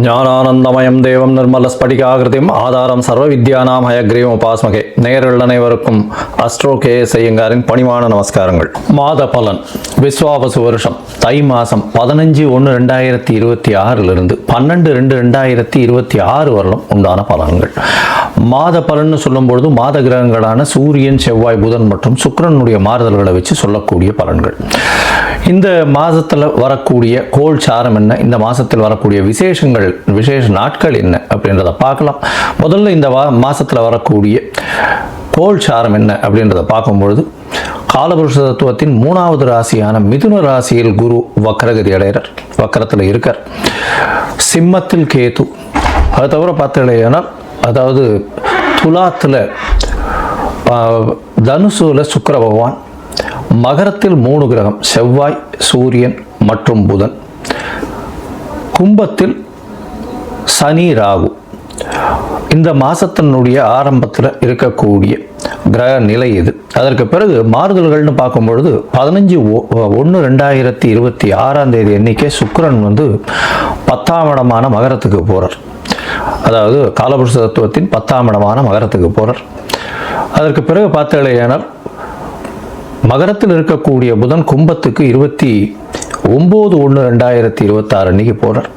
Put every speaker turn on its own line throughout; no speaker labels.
ஞானானந்தமயம் தேவம் நிர்மலஸ்படிகாகிருதிம் ஆதாரம் சர்வ வித்யானாம் ஹயக்ரீவம் உபாஸ்மகே. நேயர்கள் அனைவருக்கும் அஸ்ட்ரோ கே.எஸ். ஐயங்காரின் பணிவான நமஸ்காரங்கள். மாத பலன் விஸ்வாவசு வருஷம் தை மாதம் 15/1/2026 12/2/2026 வரலும் உண்டான பலன்கள். மாத பலன்னு சொல்லும்பொழுது மாத கிரகங்களான சூரியன், செவ்வாய், புதன் மற்றும் சுக்கிரனுடைய மாறுதல்களை வச்சு சொல்லக்கூடிய பலன்கள். இந்த மாதத்தில் வரக்கூடிய கோள் சாரம் என்ன, இந்த மாதத்தில் வரக்கூடிய விசேஷ நாட்கள் என்ன அப்படின்றத பார்க்கலாம். முதல்ல இந்த மாதத்தில் வரக்கூடிய கோள் சாரம் என்ன அப்படின்றத பார்க்கும்பொழுது காலபுருஷ தத்துவத்தின் 3வது ராசியான மிதுன ராசியில் குரு வக்கரகதி அடைகிறார், வக்கரத்தில் இருக்கார். சிம்மத்தில் கேது, அது தவிர பார்த்தீங்கன்னா அதாவது துலாத்தில் தனுசுல சுக்கிர பகவான், மகரத்தில் 3 கிரகம் செவ்வாய், சூரியன் மற்றும் புதன், கும்பத்தில் சனி, ராகு. இந்த மாசத்தினுடைய ஆரம்பத்தில் இருக்கக்கூடிய கிரக நிலை இது. அதற்கு பிறகு மாறுதல்கள்னு பார்க்கும்பொழுது 15/1/2026 அன்னைக்கே சுக்கிரன் 10ஆம் இடமான மகரத்துக்கு போகிறார். அதாவது காலபுருஷ தத்துவத்தின் 10ஆம் இடமான மகரத்துக்கு போகிறார். அதற்கு பிறகு பார்த்தீங்கன்னா மகரத்தில் இருக்கக்கூடிய புதன் கும்பத்துக்கு 29/1/2026 அன்னைக்கு போகிறார்.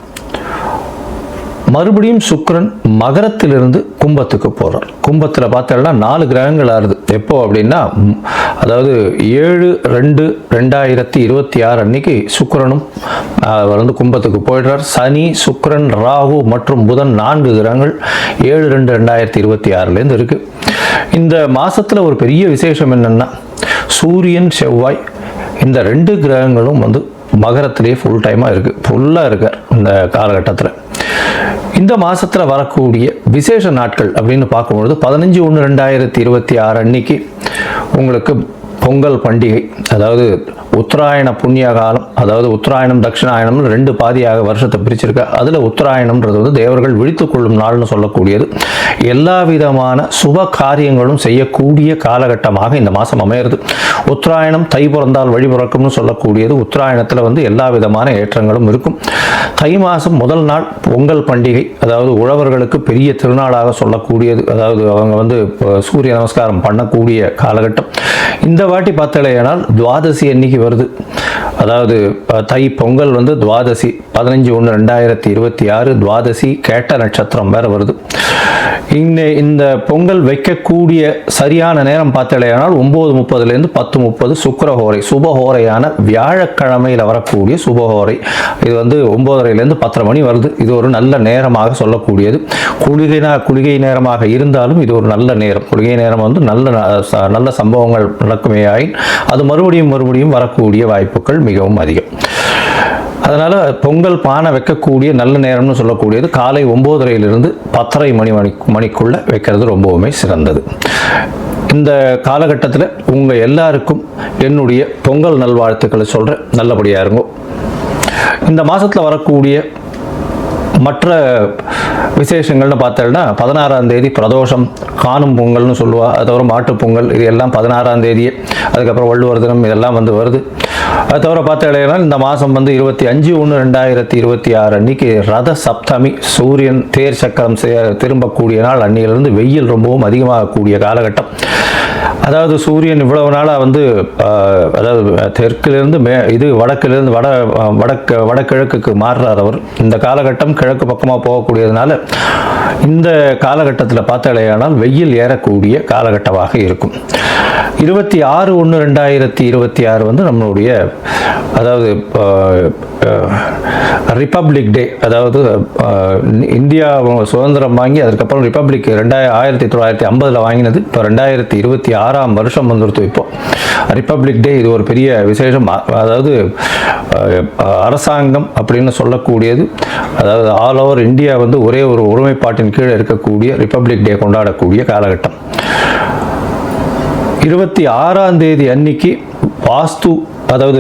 மறுபடியும் சுக்கிரன் மகரத்திலிருந்து கும்பத்துக்கு போகிறார். கும்பத்தில் பார்த்தோம்னா 4 கிரகங்கள் ஆறுது. எப்போ அப்படின்னா அதாவது 7/2/2026 அன்னைக்கு சுக்கிரனும் கும்பத்துக்கு போயிடுறார். சனி, சுக்கிரன், ராகு மற்றும் புதன் 4 கிரகங்கள் 7/2/2026 இருக்கு. இந்த மாசத்துல ஒரு பெரிய விசேஷம் என்னன்னா சூரியன், செவ்வாய் இந்த 2 கிரகங்களும் மகரத்திலேயே ஃபுல்லாக இருக்கார் இந்த காலகட்டத்தில். இந்த மாசத்துல வரக்கூடிய விசேஷ நாட்கள் அப்படின்னு பார்க்கும்பொழுது 15/1/2026 அன்னைக்கு உங்களுக்கு பொங்கல் பண்டிகை, அதாவது உத்தராயண புண்ணிய காலம், அதாவது உத்தராயணம் தட்சிணாயணம் 2 பாதியாக வருஷத்தை பிரிச்சிருக்க. அதில் உத்தராயணம்ன்றது தேவர்கள் விழித்து கொள்ளும் நாள்னு சொல்லக்கூடியது. எல்லா விதமான சுப காரியங்களும் செய்யக்கூடிய காலகட்டமாக இந்த மாதம் அமையிறது. உத்தராயணம் தை பிறந்தால் வழி பிறக்கும்னு சொல்லக்கூடியது. உத்தராயணத்தில் எல்லா விதமான ஏற்றங்களும் இருக்கும். தை மாதம் முதல் நாள் பொங்கல் பண்டிகை, அதாவது உழவர்களுக்கு பெரிய திருநாளாக சொல்லக்கூடியது. அதாவது அவங்க சூரிய நமஸ்காரம் பண்ணக்கூடிய காலகட்டம். இந்த வாட்டி பார்த்தலையானால் துவாதசி அன்னைக்கு வருது. அதாவது தை பொங்கல் துவாதசி 15/1/2026 துவாதசி கேட்ட நட்சத்திரம் வேற வருது. இந்த பொங்கல் வைக்கக்கூடிய சரியான நேரம் பார்த்தலையானால் 9:30 10:30 சுக்கிரஹோரை, சுபஹோரையான வியாழக்கிழமையில் வரக்கூடிய சுபஹோரை. இது 9:30 10:30 மணி வருது. இது ஒரு நல்ல நேரமாக சொல்லக்கூடியது. குளிகை நேரமாக இருந்தாலும் இது ஒரு நல்ல நேரம். குளிகை நேரம் நல்ல சம்பவங்கள் நடக்குமே ஆயின் அது மறுபடியும் வரக்கூடிய வாய்ப்புகள் மிகவும் அதிகம். அதனால் பொங்கல் பானை வைக்கக்கூடிய நல்ல நேரம்னு சொல்லக்கூடியது காலை 9:30 10:30 மணிக்குள்ளே வைக்கிறது ரொம்பவுமே சிறந்தது. இந்த காலகட்டத்தில் உங்கள் எல்லாருக்கும் என்னுடைய பொங்கல் நல்வாழ்த்துக்களை சொல்கிறேன். நல்லபடியாக இருங்கோ. இந்த மாதத்தில் வரக்கூடிய மற்ற விசேஷங்கள்னு பார்த்தோம்னா 16ஆம் தேதி பிரதோஷம், காணும் பொங்கல்னு சொல்லுவா. அது தவிர மாட்டுப் பொங்கல், இது எல்லாம் 16ஆம் தேதியே. அதுக்கப்புறம் வள்ளுவர் தினம், இதெல்லாம் வருது. அது தவிர பார்த்தீங்கன்னா இந்த மாதம் 25/1/2026 அன்னைக்கு ரத சப்தமி, சூரியன் தேர் சக்கரம் திரும்பக்கூடிய நாள். அன்னிலிருந்து வெயில் ரொம்பவும் அதிகமாகக்கூடிய காலகட்டம். அதாவது சூரியன் இவ்வளவு நாளாக அதாவது தெற்கிலிருந்து வடக்கிலிருந்து வடகிழக்குக்கு மாறுறார் அவர். இந்த காலகட்டம் கிழக்கு பக்கமாக போகக்கூடியதுனால இந்த காலகட்டத்தில் பார்த்தாலேயானால் வெயில் ஏறக்கூடிய காலகட்டமாக இருக்கும். 26/1/2026 நம்மளுடைய அதாவது ரிப்பப்ளிக் டே, அதாவது இந்தியா சுதந்திரம் வாங்கி அதுக்கப்புறம் ரிப்பப்ளிக் 1950 வாங்கினது. இப்போ 2026ஆம் வருஷம் இப்போ ரிப்பப்ளிக் டே. இது ஒரு பெரிய விசேஷம். அதாவது அரசாங்கம் அப்படின்னு சொல்லக்கூடியது, அதாவது ஆல் ஓவர் இந்தியா ஒரே ஒரு ஒருமைப்பாட்டின் கீழே இருக்கக்கூடிய ரிப்பப்ளிக் டே கொண்டாடக்கூடிய காலகட்டம். 26ஆம் தேதி அன்னைக்கு வாஸ்து அதாவது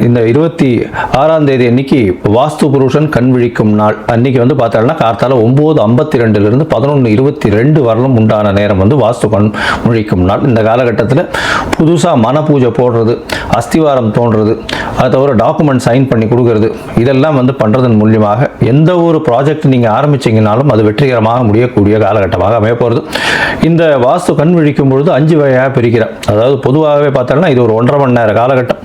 இந்த 26ஆம் தேதி அன்னைக்கு வாஸ்து புருஷன் கண் விழிக்கும் நாள் அன்னைக்கு வந்து பார்த்தோம்னா கார்த்தால 9:52 11:22 வரலும் உண்டான நேரம் வந்து வாஸ்து கண் விழிக்கும் நாள். இந்த காலகட்டத்தில் புதுசாக மன பூஜை போடுறது, அஸ்திவாரம் தோன்றது, அதை தவிர டாக்குமெண்ட் சைன் பண்ணி கொடுக்கறது, இதெல்லாம் வந்து பண்ணுறதன் மூலியமாக எந்த ஒரு ப்ராஜெக்ட் நீங்கள் ஆரம்பிச்சிங்கனாலும் அது வெற்றிகரமாக முடியக்கூடிய காலகட்டமாக அமைய போகிறது. இந்த வாஸ்து கண் விழிக்கும் பொழுது 5 வகையாக பிரிக்கிறேன். அதாவது பொதுவாகவே பார்த்தோம்னா இது ஒரு 1.5 மணி நேர காலகட்டம்,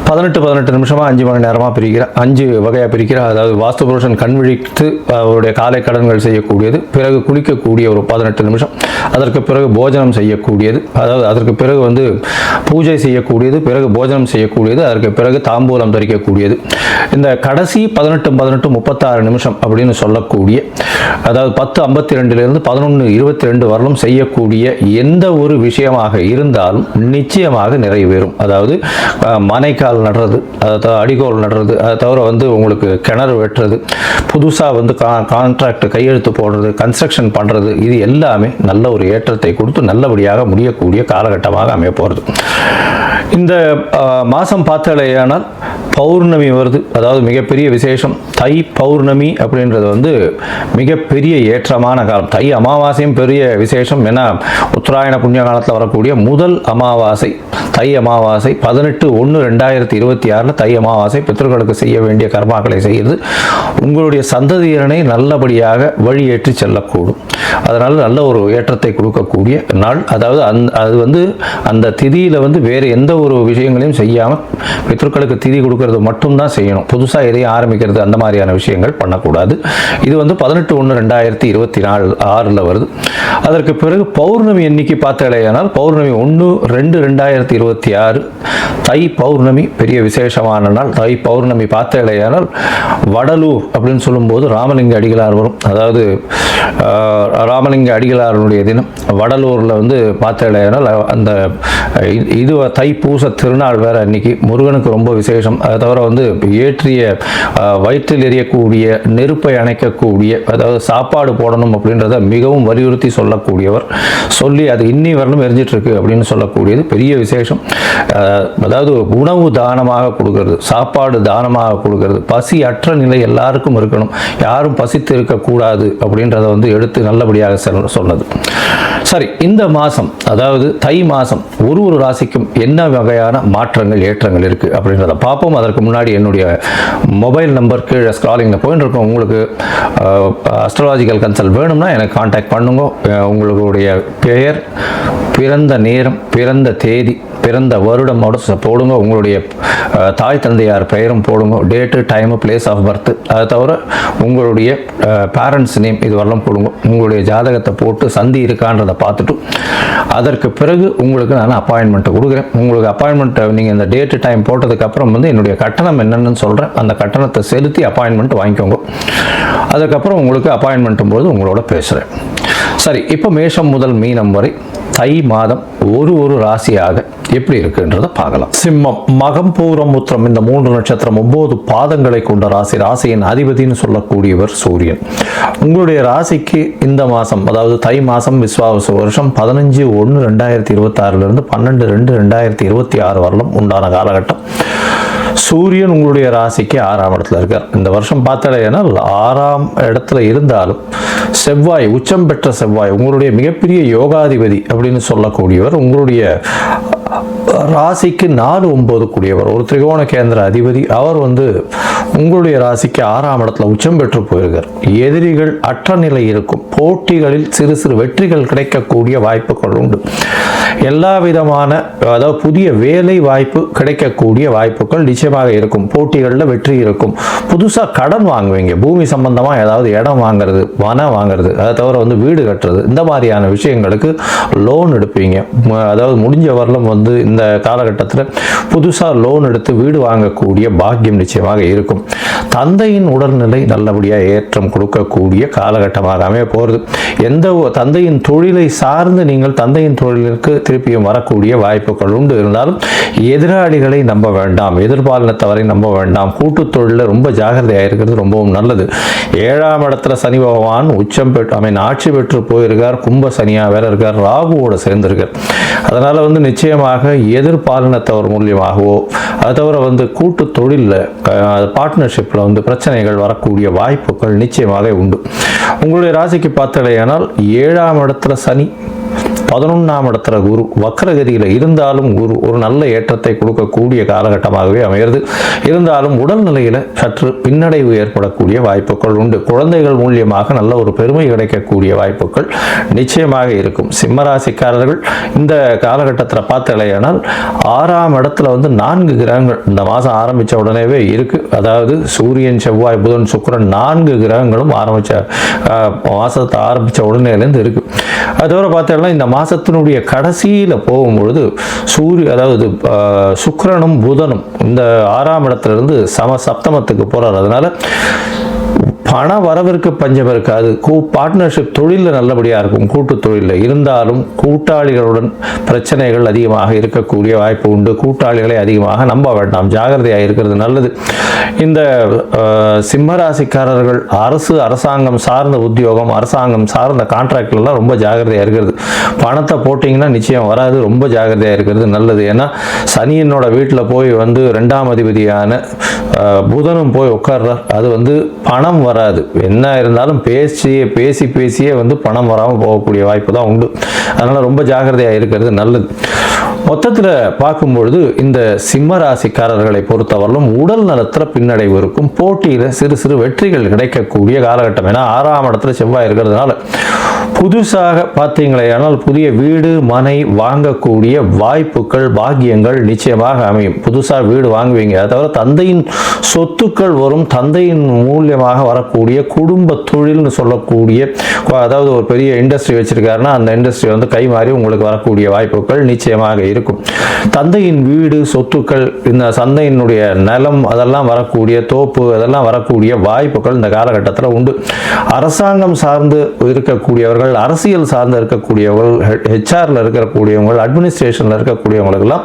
18 நிமிஷமாக 5 மணி நேரமாக பிரிக்கிறேன், 5 வகையாக பிரிக்கிறேன். அதாவது வாஸ்து புருஷன் கண் விழித்து அவருடைய காலை கடன்கள் செய்யக்கூடியது, பிறகு குளிக்கக்கூடிய ஒரு 18 நிமிஷம், அதற்கு பிறகு போஜனம் செய்யக்கூடியது, அதாவது அதற்கு பிறகு வந்து பூஜை செய்யக்கூடியது, பிறகு போஜனம் செய்யக்கூடியது, அதற்கு பிறகு தாம்பூலம் தரிக்கக்கூடியது. இந்த கடைசி 18 36 நிமிஷம் அப்படின்னு சொல்லக்கூடிய, அதாவது 10:52 11:22 வரலும் செய்யக்கூடிய எந்த ஒரு விஷயமாக இருந்தாலும் நிச்சயமாக நிறைவேறும். அதாவது மனைக்கால் நடுறது, அதை அடிகோல் நடுறது, அதை தவிர வந்து உங்களுக்கு கிணறு வெட்டுறது, புதுசாக வந்து கான்ட்ராக்ட் கையெழுத்து போடுறது, கன்ஸ்ட்ரக்ஷன் பண்ணுறது, இது எல்லாமே நல்ல ஒரு ஏற்றத்தை கொடுத்து நல்லபடியாக முடியக்கூடிய காலகட்டமாக அமைய போகிறது. இந்த மாதம் பார்த்தாலேயானால் பௌர்ணமி வருது, அதாவது மிகப்பெரிய விசேஷம். தை பௌர்ணமி அப்படின்றது வந்து மிகப்பெரிய ஏற்றமான காலம். தை அமாவாசையும் பெரிய விசேஷம். ஏன்னா உத்தராயண புண்ணிய காலத்தில் வரக்கூடிய முதல் அமாவாசை தை அமாவாசை 18/1/2026 தை அமாவாசை. பித்ருக்களுக்கு செய்ய வேண்டிய கர்மாக்களை செய்து உங்களுடைய சந்ததியினரை நல்லபடியாக வழியேற்றி செல்லக்கூடும். அதனால் நல்ல ஒரு ஏற்றத்தை கொடுக்கக்கூடிய நாள். அதாவது அது வந்து அந்த திதியில் வந்து வேறு எந்த ஒரு விஷயங்களையும் செய்யாமல் பித்ருக்களுக்கு திதி கொடுக்கறது மட்டும்தான் செய்யணும். புதுசாக எதையும் ஆரம்பிக்கிறது அந்த மாதிரியான விஷயங்கள் பண்ணக்கூடாது. இது வந்து 18/1/2026 வருது. அதற்கு பிறகு பௌர்ணமி எண்ணிக்கை பார்த்தாலேயானால் பௌர்ணமி 1/2/2026 தை பௌர்ணமி பெரிய விசேஷமான நாள். தை பௌர்ணமி பார்த்தாலேயானால் வடலூர் அப்படின்னு சொல்லும்போது ராமலிங்க அடிகளார் வரும். அதாவது ராமலிங்க அடிகளாருடைய தினம் வடலூரில் வந்து பார்த்தாலேயானால் அந்த இது தைப்பூச திருநாள் வேறு அன்னைக்கு முருகனுக்கு ரொம்ப விசேஷம். அதை தவிர வந்து ஏற்றிய வயிற்றில் எரியக்கூடிய நெருப்பை அணைக்கக்கூடிய, அதாவது சாப்பாடு போடணும் அப்படின்றத மிகவும் வலியுறுத்தி சொல்லக்கூடியவர். சொல்லி அது இன்னி வரலும் எரிஞ்சிட்டு இருக்கு அப்படின்னு சொல்லக்கூடியது பெரிய விசேஷம். அதாவது உணவு தானமாக கொடுக்கறது, சாப்பாடு தானமாக கொடுக்கறது, பசி அற்ற நிலை எல்லாருக்கும் இருக்கணும், யாரும் பசித்து இருக்கக்கூடாது அப்படின்றத வந்து எடுத்து நல்லபடியாக சொன்னது. சரி, இந்த மாதம் அதாவது தை மாதம் ஒரு ராசிக்கும் என்ன வகையான மாற்றங்கள் ஏற்றங்கள் இருக்குது அப்படின்றத பார்ப்போம். அதற்கு முன்னாடி என்னுடைய மொபைல் நம்பர் கீழே ஸ்க்ராலிங்கில் போயின்னு இருக்கோம். உங்களுக்கு அஸ்ட்ராலாஜிக்கல் கன்சல்ட் வேணும்னா எனக்கு கான்டாக்ட் பண்ணுங்க. உங்களுடைய பெயர், பிறந்த நேரம், பிறந்த தேதி, பிறந்த வருடமோட போடுங்க. உங்களுடைய தாய் தந்தையார் பெயரும் போடுங்க. Date, time, place of birth, அதை தவிர உங்களுடைய பேரண்ட்ஸ் நேம் இது வரலாம் போடுங்க. உங்களுடைய ஜாதகத்தை போட்டு சந்தி இருக்கான்றதை பார்த்துட்டு அதற்கு பிறகு உங்களுக்கு நான் அப்பாயின்மெண்ட்டை கொடுக்குறேன். உங்களுக்கு அப்பாயின்மெண்ட்டை நீங்கள் இந்த டேட்டு டைம் போட்டதுக்கப்புறம் வந்து என்னுடைய கட்டணம் என்னென்னு சொல்கிறேன். அந்த கட்டணத்தை செலுத்தி அப்பாயின்மெண்ட் வாங்கிக்கோங்க. அதுக்கப்புறம் உங்களுக்கு அப்பாயின்மெண்ட்டும் போது உங்களோட பேசுகிறேன். சரி, இப்போ மேஷம் முதல் மீனம் வரை தை மாதம் ஒரு ராசியாக எப்படி இருக்குன்றதை பார்க்கலாம். சிம்மம், மகம், பூரம், உத்திரம் இந்த 3 நட்சத்திரம் 9 பாதங்களை கொண்ட ராசி. ராசியின் அதிபதினு சொல்லக்கூடியவர் சூரியன். உங்களுடைய ராசிக்கு இந்த மாதம், அதாவது தை மாதம் விஸ்வாவசு வருஷம் 15/1/2026 12/2/2026 வரலும் உண்டான காலகட்டம். சூரியன் உங்களுடைய ராசிக்கு 6ஆம் இடத்துல இருக்கார். இந்த வருஷம் பார்த்தாலேனா 6ஆம் இடத்துல இருந்தாலும் செவ்வாய், உச்சம் பெற்ற செவ்வாய், உங்களுடைய மிகப்பெரிய யோகாதிபதி அப்படின்னு சொல்லக்கூடியவர், உங்களுடைய ராசிக்கு 4-9 கூடியவர், ஒரு திரிகோண கேந்திர அதிபதி. அவர் வந்து உங்களுடைய ராசிக்கு 6ஆம் இடத்துல உச்சம் பெற்று போயிருக்கார். எதிரிகள் அற்ற நிலை இருக்கும். போட்டிகளில் சிறு சிறு வெற்றிகள் கிடைக்கக்கூடிய வாய்ப்புகள் உண்டு. எல்லா விதமான, அதாவது புதிய வேலை வாய்ப்பு கிடைக்கக்கூடிய வாய்ப்புகள் நிச்சயமாக இருக்கும். போட்டிகளில் வெற்றி இருக்கும். புதுசாக கடன் வாங்குவீங்க. பூமி சம்பந்தமாக ஏதாவது இடம் வாங்குறது, வனம் வாங்குறது, அதை தவிர வந்து வீடு கட்டுறது, இந்த மாதிரியான விஷயங்களுக்கு லோன் எடுப்பீங்க. அதாவது முடிஞ்ச வரலும் வந்து இந்த காலகட்டத்தில் புதுசாக லோன் எடுத்து வீடு வாங்கக்கூடிய பாக்கியம் நிச்சயமாக இருக்கும். தந்தையின் உடல்நிலை நல்லபடியாக ஏற்றம் கொடுக்கக்கூடிய காலகட்டமாக அமைய போகிறது. எந்த தந்தையின் தொழிலை சார்ந்து நீங்கள் தந்தையின் தொழிலுக்கு திருப்பியும் வரக்கூடிய வாய்ப்புகள் உண்டு. இருந்தாலும் எதிராளிகளை நம்ப வேண்டாம், எதிர்பாலினத்தவரை நம்ப வேண்டாம். கூட்டு தொழிலில் ரொம்ப ஜாகிரதையாக இருக்கிறது ரொம்பவும் நல்லது. 7ஆம் இடத்துல சனி பகவான் உச்சம் பெற்று ஆட்சி பெற்று போயிருக்கார். கும்ப சனியா வேற இருக்கார், ராகுவோட சேர்ந்திருக்கார். அதனால நிச்சயமாக எதிர்பாலினத்தவர் மூலியமாகவோ அதை தவிர கூட்டு தொழிலில் பார்ட்னர்ஷிப்பில் பிரச்சனைகள் வரக்கூடிய வாய்ப்புகள் நிச்சயமாக உண்டு. உங்களுடைய ராசிக்கு பார்த்தலையானால் 7ஆம் இடத்துல சனி, 11ஆம் இடத்துல குரு வக்ரகதியில் இருந்தாலும் குரு ஒரு நல்ல ஏற்றத்தை கொடுக்கக்கூடிய காலகட்டமாகவே அமைகிறது. இருந்தாலும் உடல்நிலையில் சற்று பின்னடைவு ஏற்படக்கூடிய வாய்ப்புகள் உண்டு. குழந்தைகள் மூலியமாக நல்ல ஒரு பெருமை கிடைக்கக்கூடிய வாய்ப்புகள் நிச்சயமாக இருக்கும். சிம்மராசிக்காரர்கள் இந்த காலகட்டத்தில் பார்த்தலையானால் 6ஆம் இடத்துல 4 கிரகங்கள் இந்த மாதம் ஆரம்பித்த உடனேவே இருக்கு. அதாவது சூரியன், செவ்வாய், புதன், சுக்கிரன் 4 கிரகங்களும் மாதத்தை ஆரம்பித்த உடனேலேருந்து இருக்கு. அதோட பார்த்தோம்னா இந்த மாசத்தினுடைய கடைசியில் போகும்பொழுது அதாவது சுக்கிரனும் புதனும் இந்த 6ஆம் இடத்திலிருந்து சப்தமத்துக்கு போறார். அதனால பண வரவிற்கு பஞ்சம் இருக்காது. பார்ட்னர்ஷிப் தொழிலில் நல்லபடியாக இருக்கும். கூட்டு தொழிலில் இருந்தாலும் கூட்டாளிகளுடன் பிரச்சனைகள் அதிகமாக இருக்கக்கூடிய வாய்ப்பு உண்டு. கூட்டாளிகளை அதிகமாக நம்ப வேண்டாம், ஜாகிரதையாக இருக்கிறது நல்லது. இந்த சிம்மராசிக்காரர்கள் அரசாங்கம் சார்ந்த உத்தியோகம், அரசாங்கம் சார்ந்த கான்ட்ராக்ட்லாம் ரொம்ப ஜாகிரதையாக இருக்கிறது. பணத்தை போட்டிங்கன்னா நிச்சயம் வராது, ரொம்ப ஜாகிரதையாக இருக்கிறது நல்லது. ஏன்னா சனியனோட வீட்டில் போய் 2ஆம் அதிபதியான புதனும் போய் உட்கார்றார். அது பணம் வராது. என்ன இருந்தாலும் பேசியே பணம் வராமல் போகக்கூடிய வாய்ப்பு தான் உண்டு. அதனால ரொம்ப ஜாகிரதையாக இருக்கிறது நல்லது. மொத்தத்தில் பார்க்கும்பொழுது இந்த சிம்ம ராசிக்காரர்களை பொறுத்தவரையிலும் உடல் நலத்தில் பின்னடைவு இருக்கும். போட்டியில் சிறு வெற்றிகள் கிடைக்கக்கூடிய காலகட்டம். ஏன்னா 6ஆம் இடத்துல செவ்வாய் இருக்கிறதுனால புதுசாக பார்த்தீங்களேயானால் புதிய வீடு மனை வாங்கக்கூடிய வாய்ப்புகள், பாக்கியங்கள் நிச்சயமாக அமையும். புதுசாக வீடு வாங்குவீங்க. அதை தவிர தந்தையின் சொத்துக்கள் வரும். தந்தையின் மூலியமாக வரக்கூடிய குடும்ப தொழில்னு சொல்லக்கூடிய, அதாவது ஒரு பெரிய இண்டஸ்ட்ரி வச்சிருக்காருன்னா அந்த இண்டஸ்ட்ரி கை மாறி உங்களுக்கு வரக்கூடிய வாய்ப்புகள் நிச்சயமாக இருக்கும். தந்தையின் வீடு, சொத்துக்கள், இந்த சந்தையினுடைய நிலம் அதெல்லாம் வரக்கூடிய, தோப்பு அதெல்லாம் வரக்கூடிய வாய்ப்புகள் இந்த காலகட்டத்தில் உண்டு. அரசாங்கம் சார்ந்து இருக்கக்கூடியவர்கள், அரசியல் சார்ந்து இருக்கக்கூடியவர்கள், ஹெச்ஆர்ல இருக்கக்கூடியவங்க, அட்மினிஸ்ட்ரேஷன்ல இருக்கக்கூடியவங்களுக்கெல்லாம்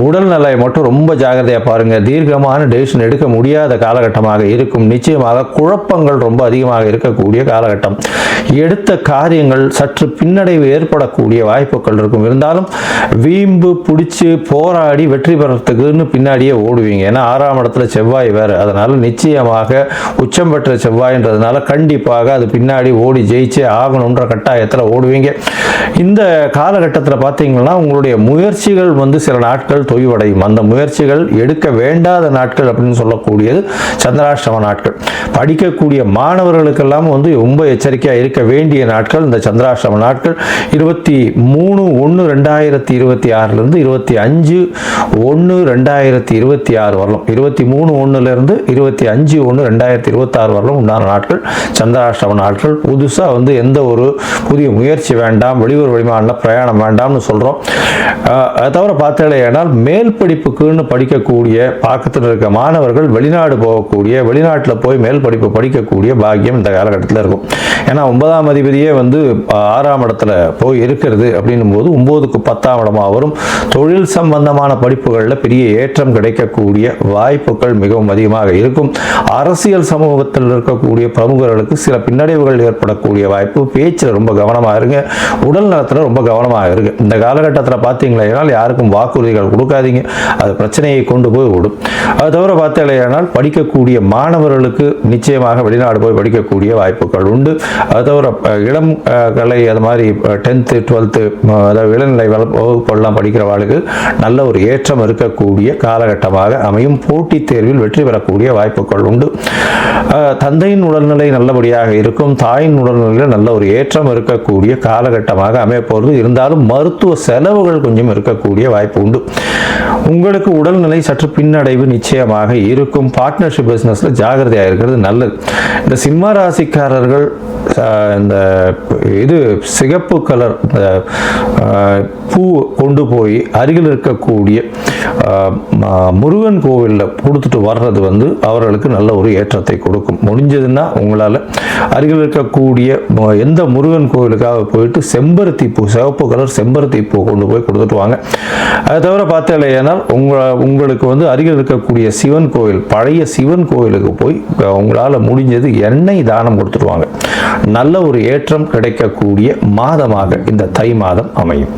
உடல்நிலை மட்டும் ரொம்ப ஜாகிரதையா பாருங்க. தீர்க்கமான டெசிஷன் எடுக்க முடியாத காலகட்டமாக இருக்கும். நிச்சயமாக குழப்பங்கள் ரொம்ப அதிகமாக இருக்கக்கூடிய காலகட்டம். எடுத்த காரியங்கள் சற்று பின்னடைவு ஏற்படக்கூடிய வாய்ப்புகள் இருக்கும். இருந்தாலும் வீம்பு பிடிச்சு போராடி வெற்றி பெறத்துக்குன்னு பின்னாடியே ஓடுவீங்க. ஏன்னா 6ஆம் இடத்துல செவ்வாய் வேற. அதனால நிச்சயமாக உச்சம் பெற்ற செவ்வாய்ன்றதுனால கண்டிப்பாக அது பின்னாடி ஓடி ஜெயிச்சே ஆகணும்ன்ற கட்டாயத்தில் ஓடுவீங்க. இந்த காலகட்டத்தில் பார்த்தீங்கன்னா உங்களுடைய முயற்சிகள் சில நாட்கள் தொய்வடையும். அந்த முயற்சிகள் எடுக்க வேண்டாத நாட்கள் அப்படின்னு சொல்லக்கூடியது சந்திராஷ்டம நாட்கள். படிக்கக்கூடிய மாணவர்களுக்கெல்லாம் ரொம்ப எச்சரிக்கையாக இருக்க வேண்டிய நாட்கள் இந்த சந்திராஷ்டம நாட்கள். 23/1/2026 25/1/2026 வரலாம். 23/1 25/1/2026 வரலாம் உண்டான நாட்கள் சந்திராஷ்டம நாட்கள். புதுசாக எந்த ஒரு புதிய முயற்சி வேண்டாம், வெளியூர் வெளிமாநில பிரயாணம் வேண்டாம்னு சொல்கிறோம். அதை தவிர பார்த்தேனால் மேல் படிப்புக்குன்னு படிக்கக்கூடிய பாக்கத்தில் இருக்க மாணவர்கள் வெளிநாடு போகக்கூடிய, வெளிநாட்டில் போய் மேல் படிப்பு படிக்கக்கூடிய பாக்கியம் இந்த காலகட்டத்தில் இருக்கும். ஏன்னா 9ஆம் அதிபதியே 6ஆம் இடத்துல போய் இருக்கிறது அப்படின்னும் போது 9க்கு 10ஆம் இடமாக வரும். தொழில் சம்பந்தமான படிப்புகளில் பெரிய ஏற்றம் கிடைக்கக்கூடிய வாய்ப்புகள் மிகவும் அதிகமாக இருக்கும். அரசியல் சமூகத்தில் இருக்கக்கூடிய பிரமுகர்களுக்கு சில பின்னடைவுகள் ஏற்படக்கூடிய வாய்ப்பு. பேச்சில் ரொம்ப கவனமாக இருங்க. உடல் நலத்தில் ரொம்ப கவனமாக இருக்கு. இந்த காலகட்டத்தில் பார்த்தீங்களா யாருக்கும் வாக்குறுதிகள் கொடுக்காதீங்க, அது பிரச்சனையை கொண்டு போய் விடும். அது தவிர பார்த்தீங்கன்னா படிக்கக்கூடிய மாணவர்களுக்கு நிச்சயமாக வெளிநாடு போய் படிக்கக்கூடிய வாய்ப்புகள் உண்டு. அது தவிர இளம் கலை, அது மாதிரி 10th 12th அதாவது இளநிலை வகுப்பெல்லாம் படிக்கிறவர்களுக்கு நல்ல ஒரு ஏற்றம் இருக்கக்கூடிய காலகட்டமாக அமையும். போட்டித் தேர்வில் வெற்றி பெறக்கூடிய வாய்ப்புகள் உண்டு. தந்தையின் உடல்நிலை நல்லபடியாக இருக்கும். தாயின் உடல்நிலையில் நல்ல ஒரு ஏற்றம் இருக்கக்கூடிய காலகட்டமாக அமையப்போகிறது. இருந்தாலும் மருத்துவ செலவுகள் கொஞ்சம் இருக்கக்கூடிய வாய்ப்பு உண்டு. உங்களுக்கு உடல்நிலை சற்று பின்னடைவு நிச்சயமாக இருக்கும். பார்ட்னர்ஷிப் பிசினஸ்ல ஜாகிரதையாக இருக்கிறது நல்லது. இந்த சிம்ம ராசிக்காரர்கள் இந்த சிகப்பு கலர் பூ கொண்டு போய் அருகில் இருக்கக்கூடிய முருகன் கோவிலில் கொடுத்துட்டு வர்றது வந்து அவர்களுக்கு நல்ல ஒரு ஏற்றத்தை கொடுக்கும். முடிஞ்சதுன்னா உங்களால் அருகில் இருக்கக்கூடிய எந்த முருகன் கோவிலுக்காக போயிட்டு செம்பருத்தி பூ, சிவப்பு கலர் செம்பருத்தி பூ கொண்டு போய் கொடுத்துட்டு வாங்க. அதை தவிர பார்த்தீங்கன்னா உங்களுக்கு வந்து அருகில் இருக்கக்கூடிய சிவன் கோவில், பழைய சிவன் கோவிலுக்கு போய் உங்களால் முடிஞ்சது எண்ணெய் தானம் கொடுத்துட்டு வாங்க. நல்ல ஒரு ஏற்றம் கிடைக்கக்கூடிய மாதமாக இந்த தை மாதம் அமையும்.